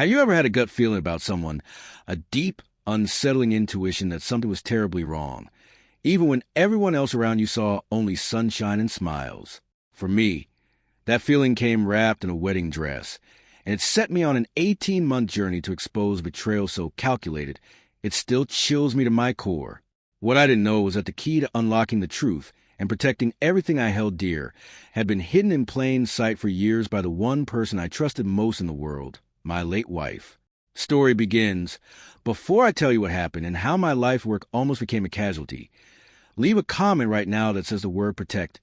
Have you ever had a gut feeling about someone, a deep, unsettling intuition that something was terribly wrong, even when everyone else around you saw only sunshine and smiles? For me, that feeling came wrapped in a wedding dress, and it set me on an 18-month journey to expose betrayal so calculated, it still chills me to my core. What I didn't know was that the key to unlocking the truth and protecting everything I held dear had been hidden in plain sight for years by the one person I trusted most in the world, my late wife. Story begins. Before I tell you what happened and how my life work almost became a casualty, leave a comment right now that says the word protect.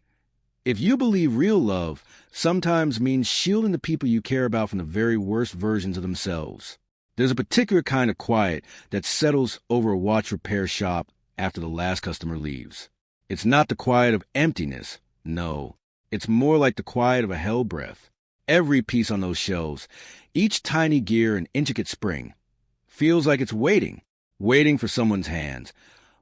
If you believe real love sometimes means shielding the people you care about from the very worst versions of themselves, there's a particular kind of quiet that settles over a watch repair shop after the last customer leaves. It's not the quiet of emptiness. No, it's more like the quiet of a held breath. Every piece on those shelves, each tiny gear and intricate spring, feels like it's waiting for someone's hands,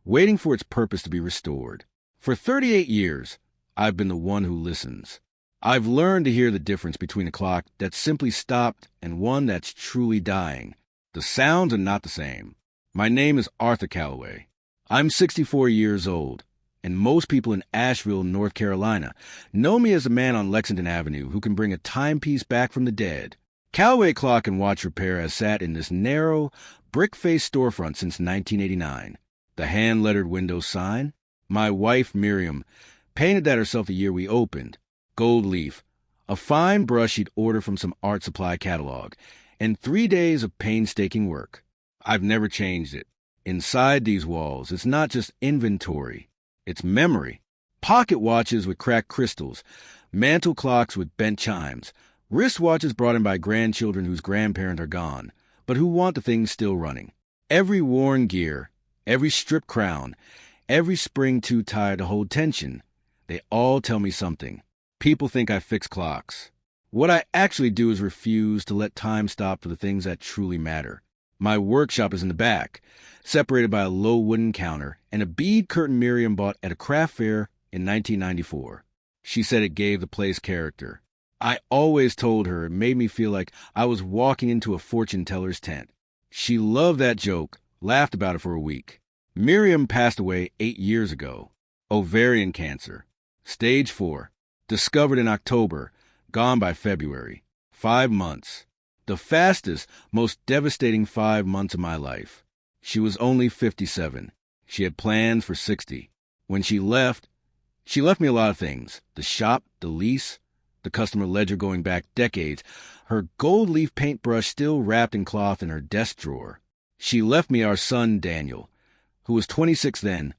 waiting for its purpose to be restored. For 38 years, I've been the one who listens. I've learned to hear the difference between a clock that's simply stopped and one that's truly dying. The sounds are not the same. My name is Arthur Callaway. I'm 64 years old, and most people in Asheville, North Carolina, know me as a man on Lexington Avenue who can bring a timepiece back from the dead. Callaway Clock and Watch Repair has sat in this narrow, brick-faced storefront since 1989. The hand-lettered window sign? My wife, Miriam, painted that herself the year we opened. Gold leaf, a fine brush she'd ordered from some art supply catalog, and 3 days of painstaking work. I've never changed it. Inside these walls, it's not just inventory. It's memory. Pocket watches with cracked crystals, mantle clocks with bent chimes, wristwatches brought in by grandchildren whose grandparents are gone, but who want the things still running. Every worn gear, every stripped crown, every spring too tired to hold tension, they all tell me something. People think I fix clocks. What I actually do is refuse to let time stop for the things that truly matter. My workshop is in the back, separated by a low wooden counter and a bead curtain Miriam bought at a craft fair in 1994. She said it gave the place character. I always told her it made me feel like I was walking into a fortune teller's tent. She loved that joke, laughed about it for a week. Miriam passed away 8 years ago. Ovarian cancer. Stage 4. Discovered in October, gone by February. 5 months. The fastest, most devastating 5 months of my life. She was only 57. She had plans for 60. When she left me a lot of things. The shop, the lease, the customer ledger going back decades, her gold leaf paintbrush still wrapped in cloth in her desk drawer. She left me our son, Daniel, who was 26 then,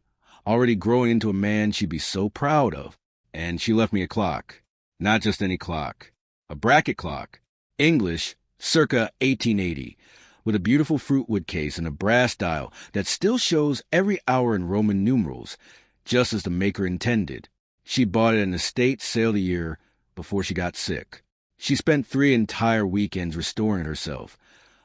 already growing into a man she'd be so proud of. And she left me a clock. Not just any clock. A bracket clock. English, circa 1880, with a beautiful fruitwood case and a brass dial that still shows every hour in Roman numerals, just as the maker intended. She bought it at an estate sale the year before she got sick. She spent 3 entire weekends restoring it herself,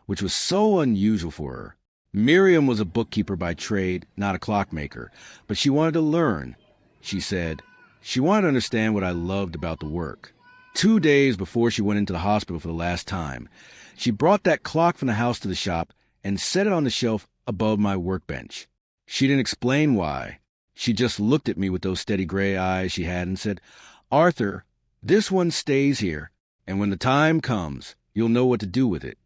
which was so unusual for her. Miriam was a bookkeeper by trade, not a clockmaker, but she wanted to learn. She said she wanted to understand what I loved about the work. 2 days before she went into the hospital for the last time, she brought that clock from the house to the shop and set it on the shelf above my workbench. She didn't explain why. She just looked at me with those steady gray eyes she had and said, "Arthur, this one stays here, and when the time comes, you'll know what to do with it."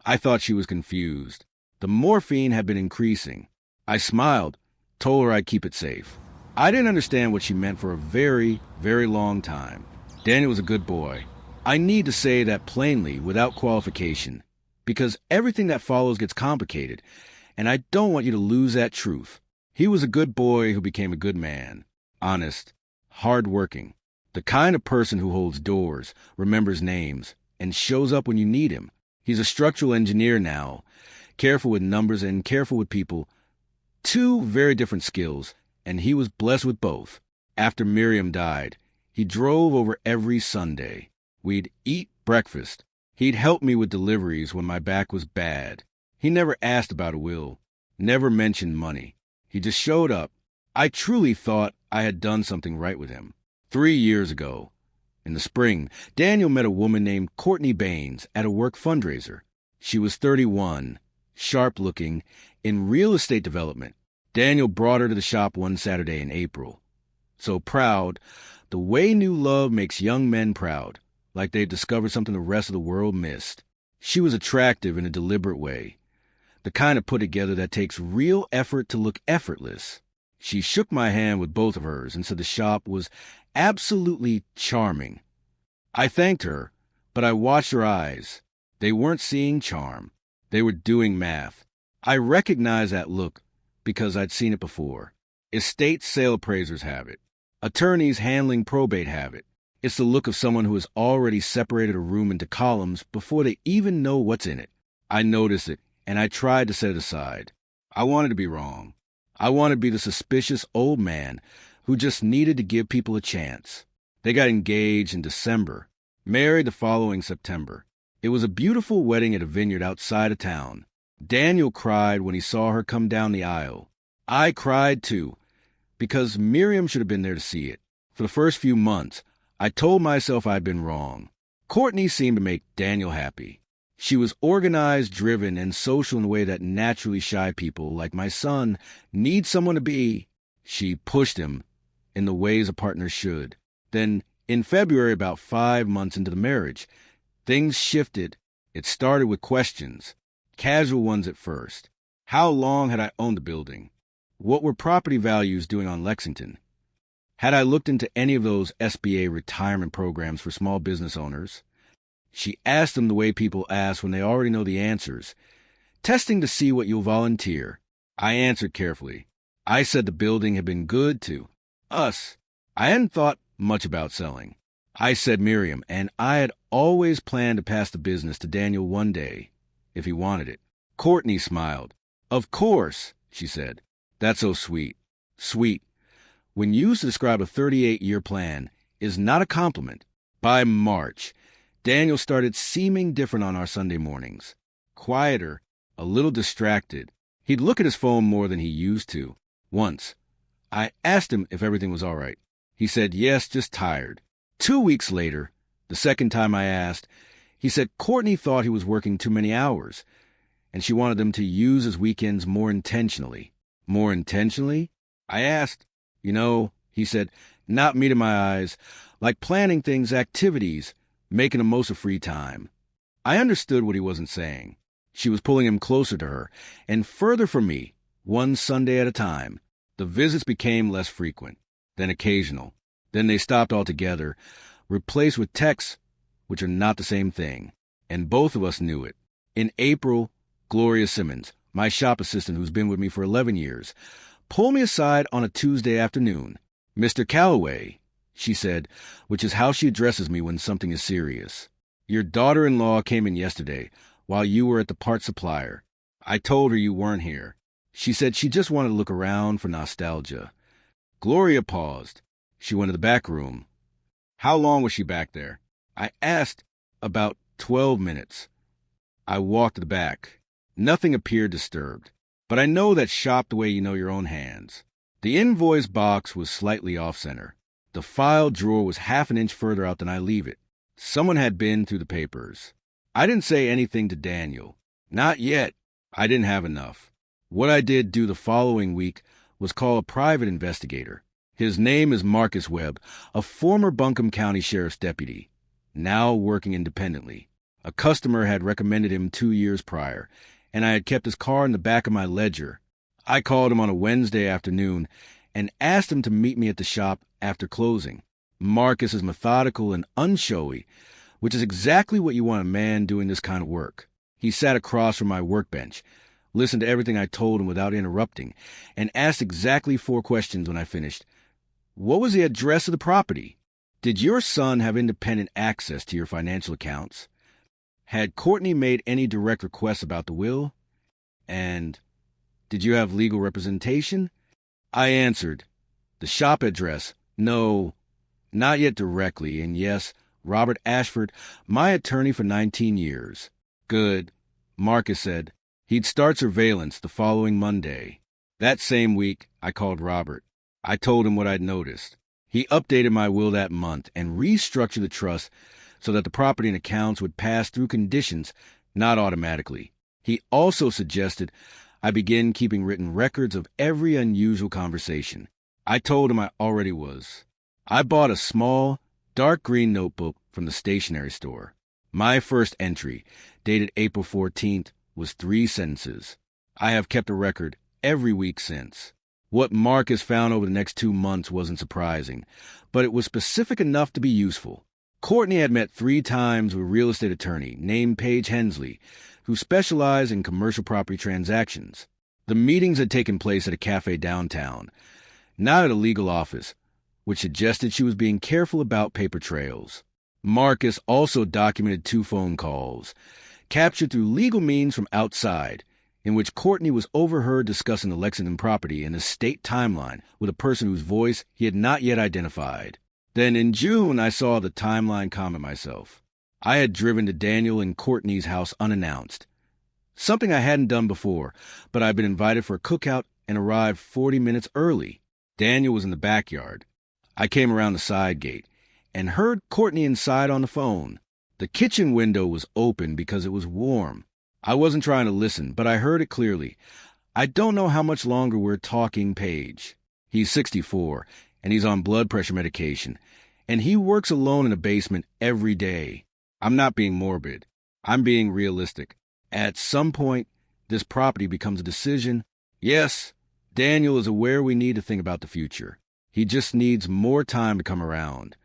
I thought she was confused. The morphine had been increasing. I smiled, told her I'd keep it safe. I didn't understand what she meant for a very, very long time. Daniel was a good boy. I need to say that plainly, without qualification, because everything that follows gets complicated, and I don't want you to lose that truth. He was a good boy who became a good man. Honest, hard-working, the kind of person who holds doors, remembers names, and shows up when you need him. He's a structural engineer now, careful with numbers and careful with people. 2 very different skills, and he was blessed with both. After Miriam died, he drove over every Sunday. We'd eat breakfast. He'd help me with deliveries when my back was bad. He never asked about a will, never mentioned money. He just showed up. I truly thought I had done something right with him. 3 years ago, in the spring, Daniel met a woman named Courtney Baines at a work fundraiser. She was 31, sharp-looking, in real estate development. Daniel brought her to the shop one Saturday in April. So proud, the way new love makes young men proud, like they've discovered something the rest of the world missed. She was attractive in a deliberate way, the kind of put together that takes real effort to look effortless. She shook my hand with both of hers and said the shop was absolutely charming. I thanked her, but I watched her eyes. They weren't seeing charm. They were doing math. I recognized that look because I'd seen it before. Estate sale appraisers have it. Attorneys handling probate have it. It's the look of someone who has already separated a room into columns before they even know what's in it. I noticed it, and I tried to set it aside. I wanted to be wrong. I wanted to be the suspicious old man who just needed to give people a chance. They got engaged in December, married the following September. It was a beautiful wedding at a vineyard outside of town. Daniel cried when he saw her come down the aisle. I cried too, because Miriam should have been there to see it. For the first few months, I told myself I'd been wrong. Courtney seemed to make Daniel happy. She was organized, driven, and social in a way that naturally shy people, like my son, need someone to be. She pushed him in the ways a partner should. Then, in February, about 5 months into the marriage, things shifted. It started with questions, casual ones at first. How long had I owned the building? What were property values doing on Lexington? Had I looked into any of those SBA retirement programs for small business owners? She asked them the way people ask when they already know the answers, testing to see what you'll volunteer. I answered carefully. I said the building had been good to us. I hadn't thought much about selling. I said Miriam, and I had always planned to pass the business to Daniel one day, if he wanted it. Courtney smiled. Of course, she said. That's so sweet. Sweet, when used to describe a 38-year plan, is not a compliment. By March, Daniel started seeming different on our Sunday mornings. Quieter, a little distracted. He'd look at his phone more than he used to. Once, I asked him if everything was all right. He said, yes, just tired. 2 weeks later, the second time I asked, he said Courtney thought he was working too many hours, and she wanted them to use his weekends more intentionally. More intentionally? I asked. He said, not meeting my eyes, like planning things, activities, making the most of free time. I understood what he wasn't saying. She was pulling him closer to her, and further from me, one Sunday at a time. The visits became less frequent, then occasional. Then they stopped altogether, replaced with texts, which are not the same thing. And both of us knew it. In April, Gloria Simmons, my shop assistant who's been with me for 11 years, pulled me aside on a Tuesday afternoon. Mr. Callaway, she said, which is how she addresses me when something is serious. Your daughter-in-law came in yesterday while you were at the part supplier. I told her you weren't here. She said she just wanted to look around for nostalgia. Gloria paused. She went to the back room. How long was she back there? I asked. About 12 minutes. I walked to the back. Nothing appeared disturbed. But I know that shop the way you know your own hands. The invoice box was slightly off-center. The file drawer was half an inch further out than I leave it. Someone had been through the papers. I didn't say anything to Daniel. Not yet. I didn't have enough. What I did do the following week was call a private investigator. His name is Marcus Webb, a former Buncombe County Sheriff's deputy, now working independently. A customer had recommended him 2 years prior, and I had kept his car in the back of my ledger. I called him on a Wednesday afternoon and asked him to meet me at the shop after closing. Marcus is methodical and unshowy, which is exactly what you want a man doing this kind of work. He sat across from my workbench, listened to everything I told him without interrupting, and asked exactly 4 questions when I finished. What was the address of the property? Did your son have independent access to your financial accounts? Had Courtney made any direct requests about the will? And did you have legal representation? I answered. The shop address? No, not yet directly, and yes, Robert Ashford, my attorney for 19 years. Good, Marcus said. He'd start surveillance the following Monday. That same week, I called Robert. I told him what I'd noticed. He updated my will that month and restructured the trust so that the property and accounts would pass through conditions not automatically. He also suggested I begin keeping written records of every unusual conversation. I told him I already was. I bought a small, dark green notebook from the stationery store. My first entry, dated April 14th, was 3 sentences. I have kept a record every week since. What Marcus found over the next 2 months wasn't surprising, but it was specific enough to be useful. Courtney had met 3 times with a real estate attorney named Paige Hensley, who specialized in commercial property transactions. The meetings had taken place at a cafe downtown, not at a legal office, which suggested she was being careful about paper trails. Marcus also documented 2 phone calls, captured through legal means from outside, in which Courtney was overheard discussing the Lexington property and estate timeline with a person whose voice he had not yet identified. Then in June, I saw the timeline comment myself. I had driven to Daniel and Courtney's house unannounced, something I hadn't done before, but I'd been invited for a cookout and arrived 40 minutes early. Daniel was in the backyard. I came around the side gate and heard Courtney inside on the phone. The kitchen window was open because it was warm. I wasn't trying to listen, but I heard it clearly. I don't know how much longer we're talking, Paige. He's 64, and he's on blood pressure medication, and he works alone in a basement every day. I'm not being morbid. I'm being realistic. At some point, this property becomes a decision. Yes, Daniel is aware we need to think about the future. He just needs more time to come around.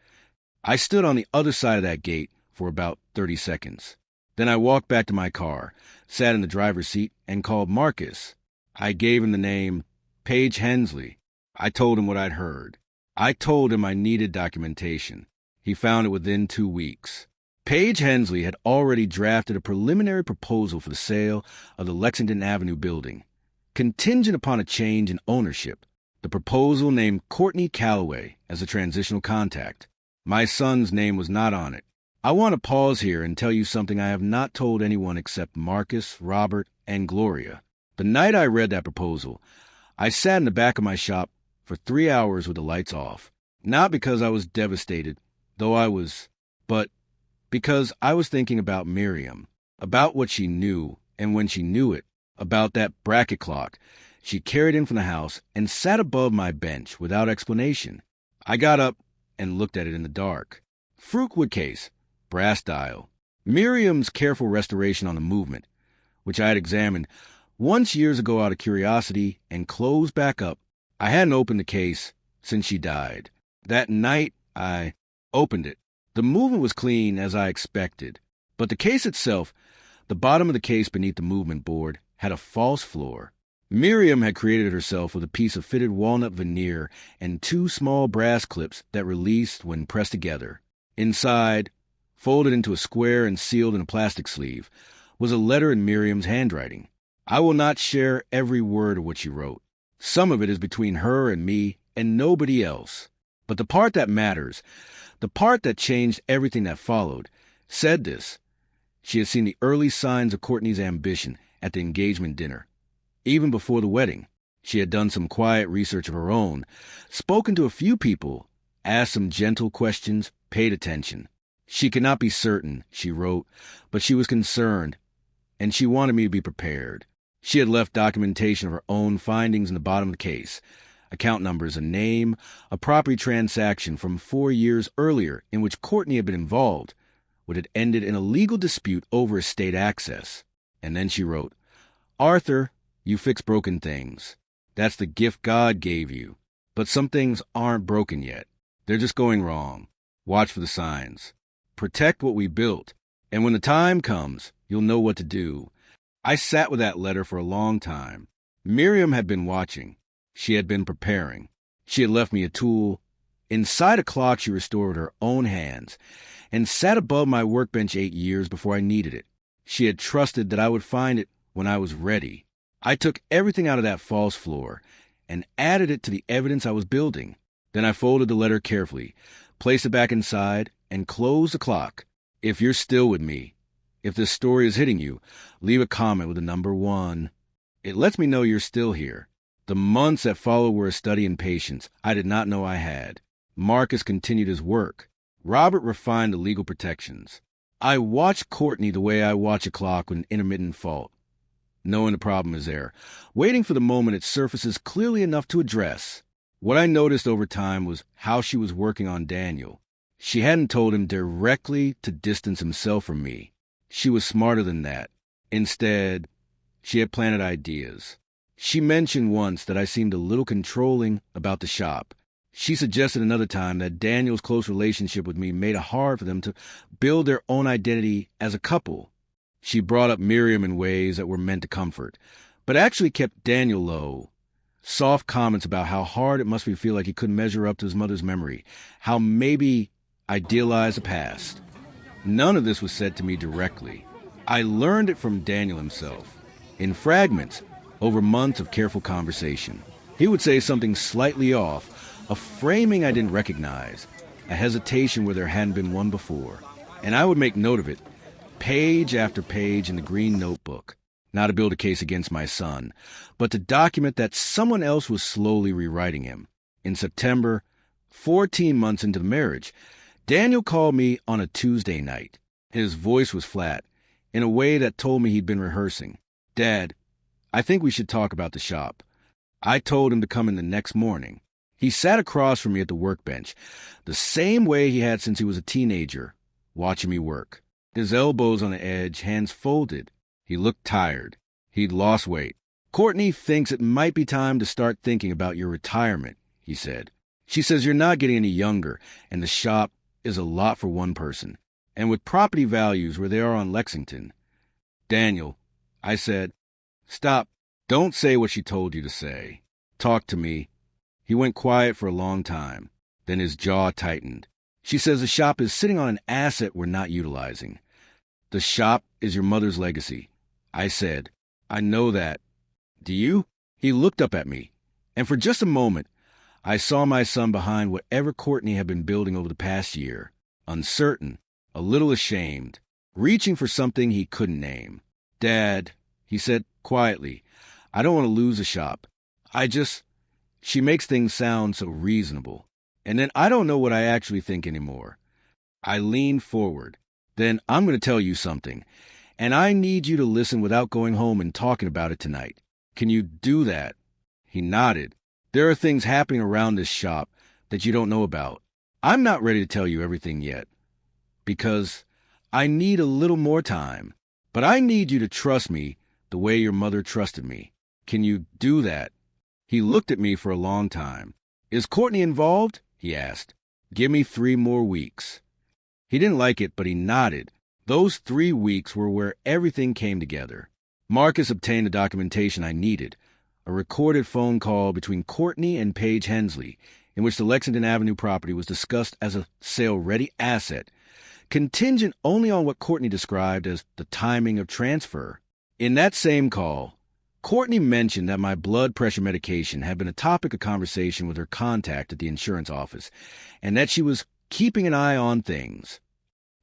I stood on the other side of that gate for about 30 seconds. Then I walked back to my car, sat in the driver's seat, and called Marcus. I gave him the name Paige Hensley. I told him what I'd heard. I told him I needed documentation. He found it within 2 weeks. Paige Hensley had already drafted a preliminary proposal for the sale of the Lexington Avenue building, contingent upon a change in ownership. The proposal named Courtney Callaway as a transitional contact. My son's name was not on it. I want to pause here and tell you something I have not told anyone except Marcus, Robert, and Gloria. The night I read that proposal, I sat in the back of my shop for 3 hours with the lights off. Not because I was devastated, though I was, but because I was thinking about Miriam, about what she knew, and when she knew it, about that bracket clock she carried in from the house and sat above my bench without explanation. I got up and looked at it in the dark. Fruitwood case, brass dial. Miriam's careful restoration on the movement, which I had examined once years ago out of curiosity and closed back up. I hadn't opened the case since she died. That night, I opened it. The movement was clean as I expected, but the case itself, the bottom of the case beneath the movement board, had a false floor. Miriam had created it herself with a piece of fitted walnut veneer and 2 small brass clips that released when pressed together. Inside, folded into a square and sealed in a plastic sleeve, was a letter in Miriam's handwriting. I will not share every word of what she wrote. Some of it is between her and me and nobody else. But the part that matters, the part that changed everything that followed, said this. She had seen the early signs of Courtney's ambition at the engagement dinner. Even before the wedding, she had done some quiet research of her own, spoken to a few people, asked some gentle questions, paid attention. She could not be certain, she wrote, but she was concerned, and she wanted me to be prepared. She had left documentation of her own findings in the bottom of the case, account numbers, a name, a property transaction from 4 years earlier in which Courtney had been involved, which had ended in a legal dispute over estate access. And then she wrote, Arthur, you fix broken things. That's the gift God gave you. But some things aren't broken yet. They're just going wrong. Watch for the signs. Protect what we built. And when the time comes, you'll know what to do. I sat with that letter for a long time. Miriam had been watching. She had been preparing. She had left me a tool. Inside a clock she restored with her own hands and sat above my workbench 8 years before I needed it. She had trusted that I would find it when I was ready. I took everything out of that false floor and added it to the evidence I was building. Then I folded the letter carefully, placed it back inside, and closed the clock. If you're still with me, if this story is hitting you, leave a comment with the number 1. It lets me know you're still here. The months that followed were a study in patience I did not know I had. Marcus continued his work. Robert refined the legal protections. I watch Courtney the way I watch a clock with an intermittent fault, knowing the problem is there, waiting for the moment it surfaces clearly enough to address. What I noticed over time was how she was working on Daniel. She hadn't told him directly to distance himself from me. She was smarter than that. Instead, she had planted ideas. She mentioned once that I seemed a little controlling about the shop. She suggested another time that Daniel's close relationship with me made it hard for them to build their own identity as a couple. She brought up Miriam in ways that were meant to comfort, but actually kept Daniel low. Soft comments about how hard it must feel like he couldn't measure up to his mother's memory, how maybe idealized the past. None of this was said to me directly. I learned it from Daniel himself, in fragments, over months of careful conversation. He would say something slightly off, a framing I didn't recognize, a hesitation where there hadn't been one before, and I would make note of it, page after page in the green notebook, not to build a case against my son, but to document that someone else was slowly rewriting him. In September, 14 months into the marriage, Daniel called me on a Tuesday night. His voice was flat, in a way that told me he'd been rehearsing. "Dad, I think we should talk about the shop." I told him to come in the next morning. He sat across from me at the workbench, the same way he had since he was a teenager, watching me work. His elbows on the edge, hands folded. He looked tired. He'd lost weight. "Courtney thinks it might be time to start thinking about your retirement," he said. "She says you're not getting any younger, and the shop is a lot for one person. And with property values where they are on Lexington." "Daniel," I said, "stop. Don't say what she told you to say. Talk to me." He went quiet for a long time. Then his jaw tightened. "She says the shop is sitting on an asset we're not utilizing." "The shop is your mother's legacy," I said. "I know that. Do you?" He looked up at me, and for just a moment, I saw my son behind whatever Courtney had been building over the past year, uncertain, a little ashamed, reaching for something he couldn't name. "Dad," he said quietly, "I don't want to lose the shop. She makes things sound so reasonable. And then I don't know what I actually think anymore." I leaned forward. "Then I'm going to tell you something, and I need you to listen without going home and talking about it tonight. Can you do that?" He nodded. "There are things happening around this shop that you don't know about. I'm not ready to tell you everything yet, because I need a little more time. But I need you to trust me the way your mother trusted me. Can you do that?" He looked at me for a long time. "Is Courtney involved?" he asked. "Give me 3 more weeks." He didn't like it, but he nodded. Those 3 weeks were where everything came together. Marcus obtained the documentation I needed, a recorded phone call between Courtney and Paige Hensley, in which the Lexington Avenue property was discussed as a sale-ready asset, contingent only on what Courtney described as the timing of transfer. In that same call, Courtney mentioned that my blood pressure medication had been a topic of conversation with her contact at the insurance office, and that she was keeping an eye on things.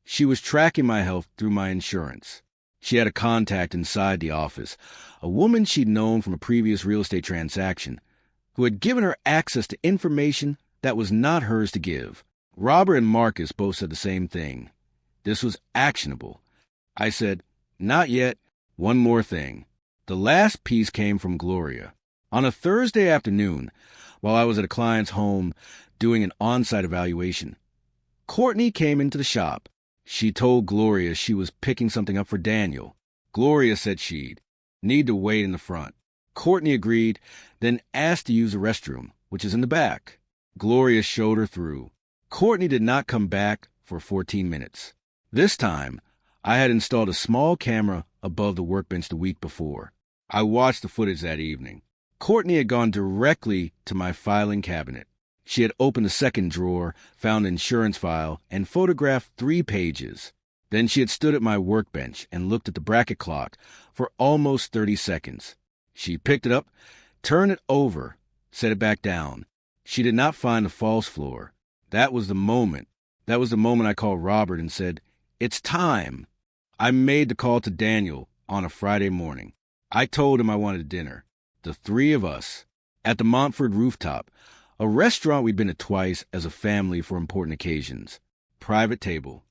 She was tracking my health through my insurance. She had a contact inside the office, a woman she'd known from a previous real estate transaction, who had given her access to information that was not hers to give. Robert and Marcus both said the same thing. This was actionable. I said, "Not yet. One more thing." The last piece came from Gloria. On a Thursday afternoon, while I was at a client's home doing an on-site evaluation, Courtney came into the shop. She told Gloria she was picking something up for Daniel. Gloria said she'd need to wait in the front. Courtney agreed, then asked to use the restroom, which is in the back. Gloria showed her through. Courtney did not come back for 14 minutes. This time, I had installed a small camera above the workbench the week before. I watched the footage that evening. Courtney had gone directly to my filing cabinet. She had opened the second drawer, found an insurance file, and photographed 3 pages. Then she had stood at my workbench and looked at the bracket clock for almost 30 seconds. She picked it up, turned it over, set it back down. She did not find the false floor. That was the moment I called Robert and said, "It's time." I made the call to Daniel on a Friday morning. I told him I wanted dinner. The 3 of us, at the Montford rooftop, a restaurant we'd been to twice as a family for important occasions. Private table.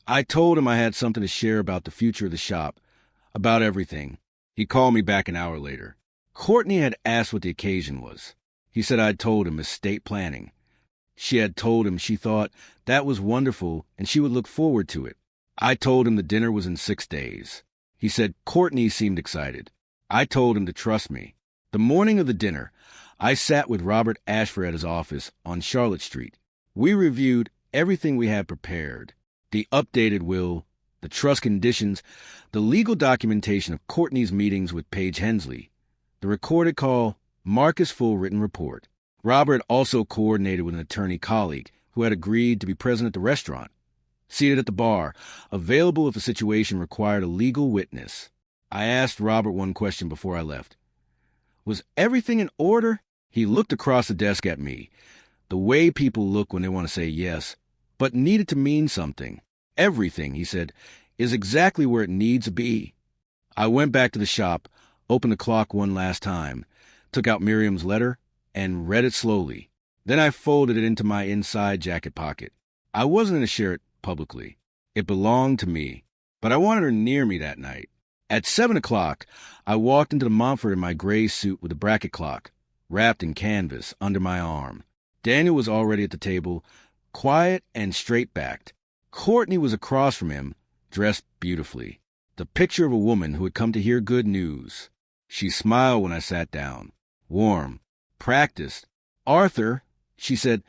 I told him I had something to share about the future of the shop, about everything. He called me back an hour later. Courtney had asked what the occasion was. He said I'd told him estate planning. She had told him she thought that was wonderful and she would look forward to it. I told him the dinner was in 6 days. He said Courtney seemed excited. I told him to trust me. The morning of the dinner, I sat with Robert Ashford at his office on Charlotte Street. We reviewed everything we had prepared: the updated will, the trust conditions, the legal documentation of Courtney's meetings with Paige Hensley, the recorded call, Marcus' full written report. Robert also coordinated with an attorney colleague who had agreed to be present at the restaurant, seated at the bar, available if a situation required a legal witness. I asked Robert one question before I left. Was everything in order? He looked across the desk at me, the way people look when they want to say yes, but needed to mean something. Everything, he said, is exactly where it needs to be. I went back to the shop, opened the clock one last time, took out Miriam's letter, and read it slowly. Then I folded it into my inside jacket pocket. I wasn't going to share it publicly. It belonged to me, but I wanted her near me that night. At 7 o'clock, I walked into the Montfort in my gray suit with a bracket clock, wrapped in canvas, under my arm. Daniel was already at the table, quiet and straight-backed. Courtney was across from him, dressed beautifully, the picture of a woman who had come to hear good news. She smiled when I sat down, warm, practiced. "Arthur," she said,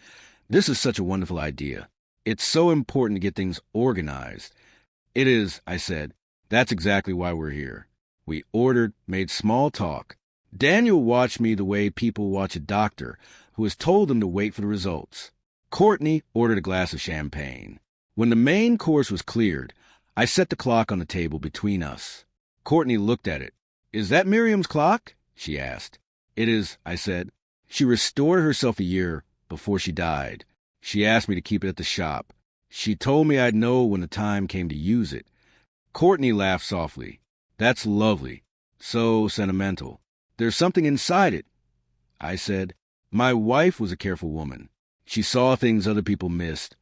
"this is such a wonderful idea. It's so important to get things organized." "It is," I said. "That's exactly why we're here." We ordered, made small talk. Daniel watched me the way people watch a doctor who has told them to wait for the results. Courtney ordered a glass of champagne. When the main course was cleared, I set the clock on the table between us. Courtney looked at it. "Is that Miriam's clock?" she asked. "It is," I said. "She restored herself a year before she died. She asked me to keep it at the shop. She told me I'd know when the time came to use it." Courtney laughed softly. "That's lovely. So sentimental. There's something inside it." I said, "My wife was a careful woman. She saw things other people missed,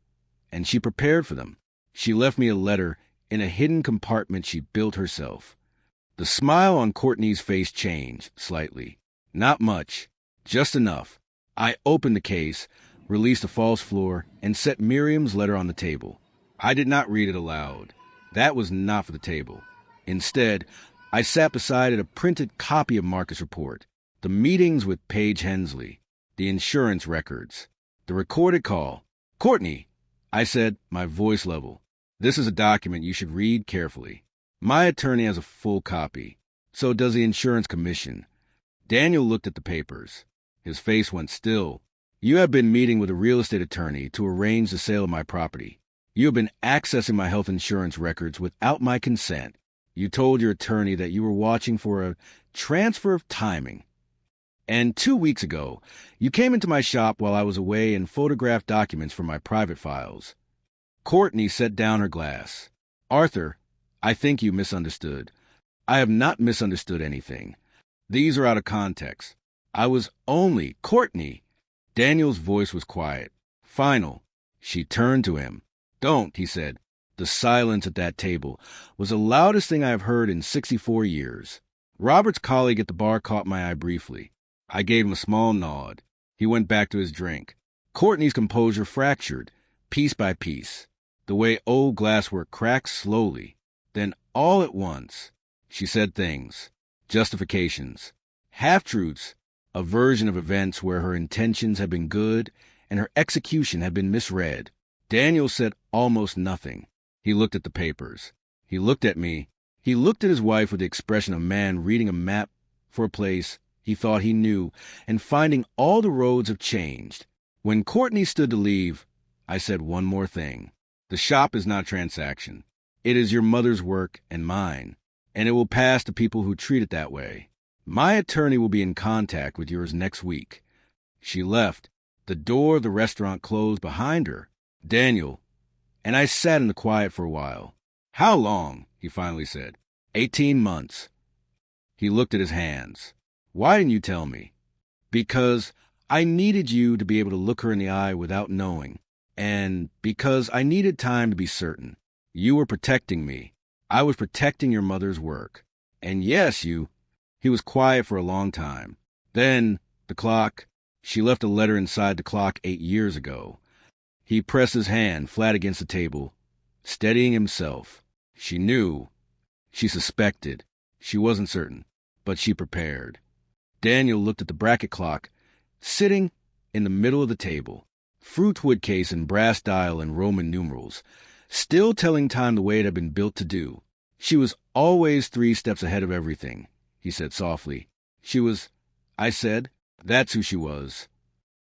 and she prepared for them. She left me a letter in a hidden compartment she built herself." The smile on Courtney's face changed slightly. Not much, just enough. I opened the case, released a false floor, and set Miriam's letter on the table. I did not read it aloud. That was not for the table. Instead, I sat beside it a printed copy of Marcus' report, the meetings with Paige Hensley, the insurance records, the recorded call. "Courtney," I said, my voice level, "this is a document you should read carefully. My attorney has a full copy. So does the insurance commission." Daniel looked at the papers. His face went still. "You have been meeting with a real estate attorney to arrange the sale of my property. You have been accessing my health insurance records without my consent. You told your attorney that you were watching for a transfer of timing. And 2 weeks ago, you came into my shop while I was away and photographed documents from my private files." Courtney set down her glass. "Arthur, I think you misunderstood. I have not misunderstood anything. These are out of context. I was only Courtney." Daniel's voice was quiet, final. She turned to him. "Don't," he said. The silence at that table was the loudest thing I have heard in 64 years. Robert's colleague at the bar caught my eye briefly. I gave him a small nod. He went back to his drink. Courtney's composure fractured, piece by piece, the way old glasswork cracks slowly. Then, all at once, she said things, justifications, half-truths, a version of events where her intentions had been good and her execution had been misread. Daniel said almost nothing. He looked at the papers. He looked at me. He looked at his wife with the expression of a man reading a map for a place he thought he knew and finding all the roads have changed. When Courtney stood to leave, I said one more thing. "The shop is not a transaction. It is your mother's work and mine, and it will pass to people who treat it that way. My attorney will be in contact with yours next week." She left. The door of the restaurant closed behind her. Daniel, and I sat in the quiet for a while. "How long?" he finally said. 18 months. He looked at his hands. "Why didn't you tell me?" "Because I needed you to be able to look her in the eye without knowing, and because I needed time to be certain." You were protecting me. I was protecting your mother's work. And yes, you. He was quiet for a long time. Then, the clock. She left a letter inside the clock 8 years ago. He pressed his hand flat against the table, steadying himself. She knew. She suspected. She wasn't certain, but she prepared. Daniel looked at the bracket clock, sitting in the middle of the table, fruitwood case in brass dial and Roman numerals, still telling time the way it had been built to do. She was always 3 steps ahead of everything, he said softly. She was, I said, that's who she was.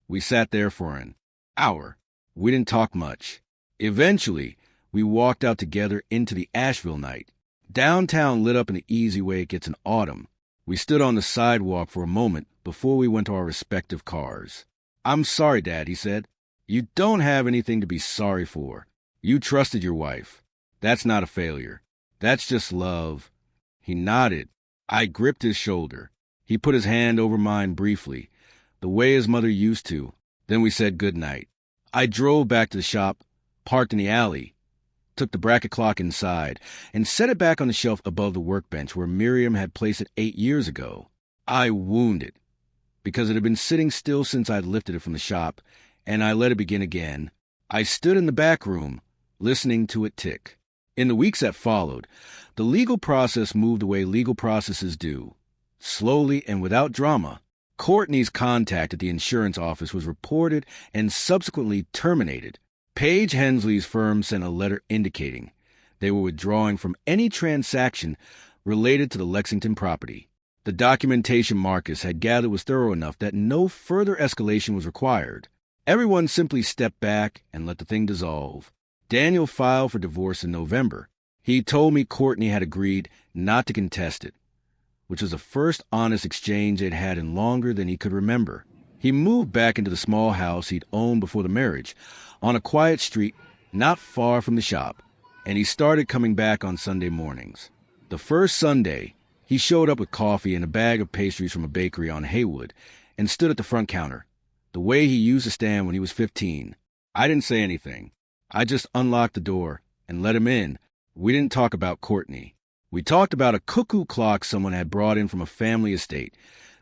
We sat there for an hour. We didn't talk much. Eventually, we walked out together into the Asheville night. Downtown lit up in the easy way it gets in autumn. We stood on the sidewalk for a moment before we went to our respective cars. I'm sorry, Dad, he said. You don't have anything to be sorry for. You trusted your wife. That's not a failure. That's just love. He nodded. I gripped his shoulder. He put his hand over mine briefly, the way his mother used to. Then we said good night. I drove back to the shop, parked in the alley, took the bracket clock inside, and set it back on the shelf above the workbench where Miriam had placed it 8 years ago. I wounded it, because it had been sitting still since I'd lifted it from the shop, and I let it begin again. I stood in the back room, listening to it tick. In the weeks that followed, the legal process moved the way legal processes do. Slowly and without drama, Courtney's contact at the insurance office was reported and subsequently terminated. Paige Hensley's firm sent a letter indicating they were withdrawing from any transaction related to the Lexington property. The documentation Marcus had gathered was thorough enough that no further escalation was required. Everyone simply stepped back and let the thing dissolve. Daniel filed for divorce in November. He told me Courtney had agreed not to contest it, which was the first honest exchange they'd had in longer than he could remember. He moved back into the small house he'd owned before the marriage, on a quiet street not far from the shop, and he started coming back on Sunday mornings. The first Sunday, he showed up with coffee and a bag of pastries from a bakery on Haywood and stood at the front counter, the way he used to stand when he was 15. I didn't say anything. I just unlocked the door and let him in. We didn't talk about Courtney. We talked about a cuckoo clock someone had brought in from a family estate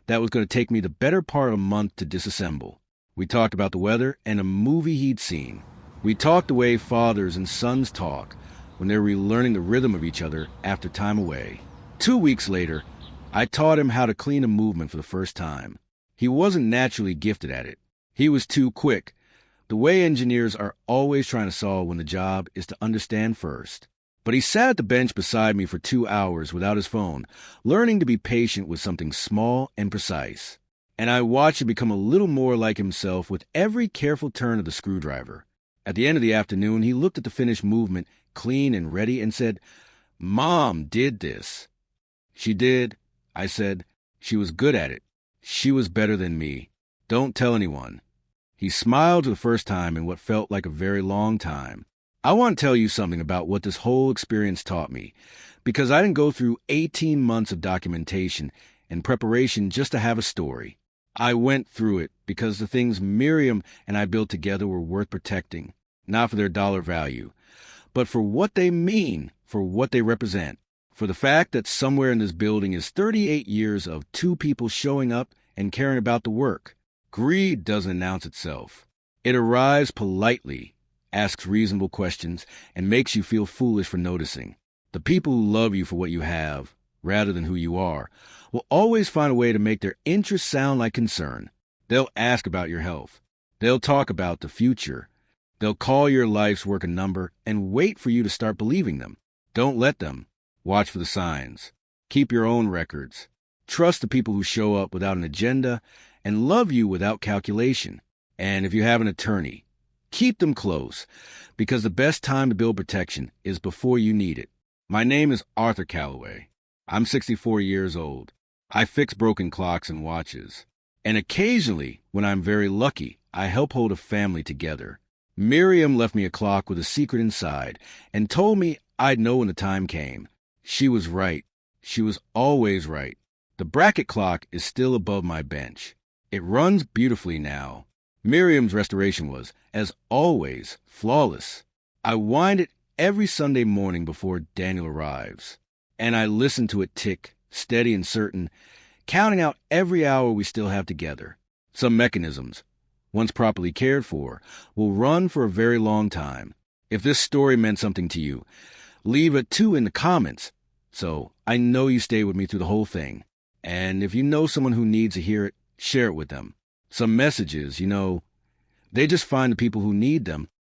that was going to take me the better part of a month to disassemble. We talked about the weather and a movie he'd seen. We talked the way fathers and sons talk when they're relearning the rhythm of each other after time away. 2 weeks later, I taught him how to clean a movement for the first time. He wasn't naturally gifted at it. He was too quick, the way engineers are always trying to solve when the job is to understand first. But he sat at the bench beside me for 2 hours without his phone, learning to be patient with something small and precise. And I watched him become a little more like himself with every careful turn of the screwdriver. At the end of the afternoon, he looked at the finished movement, clean and ready, and said, "Mom did this." "She did," I said. "She was good at it. She was better than me. Don't tell anyone." He smiled for the first time in what felt like a very long time. I want to tell you something about what this whole experience taught me, because I didn't go through 18 months of documentation and preparation just to have a story. I went through it because the things Miriam and I built together were worth protecting, not for their dollar value, but for what they mean, for what they represent, for the fact that somewhere in this building is 38 years of 2 people showing up and caring about the work. Greed doesn't announce itself. It arrives politely, asks reasonable questions, and makes you feel foolish for noticing. The people who love you for what you have, rather than who you are, will always find a way to make their interests sound like concern. They'll ask about your health. They'll talk about the future. They'll call your life's work a number and wait for you to start believing them. Don't let them. Watch for the signs. Keep your own records. Trust the people who show up without an agenda and love you without calculation. And if you have an attorney, keep them close, because the best time to build protection is before you need it. My name is Arthur Callaway. I'm 64 years old. I fix broken clocks and watches. And occasionally, when I'm very lucky, I help hold a family together. Miriam left me a clock with a secret inside and told me I'd know when the time came. She was right. She was always right. The bracket clock is still above my bench. It runs beautifully now. Miriam's restoration was, as always, flawless. I wind it every Sunday morning before Daniel arrives. And I listen to it tick, steady and certain, counting out every hour we still have together. Some mechanisms, once properly cared for, will run for a very long time. If this story meant something to you, leave a 2 in the comments, so I know you stayed with me through the whole thing. And if you know someone who needs to hear it, share it with them. Some messages, they just find the people who need them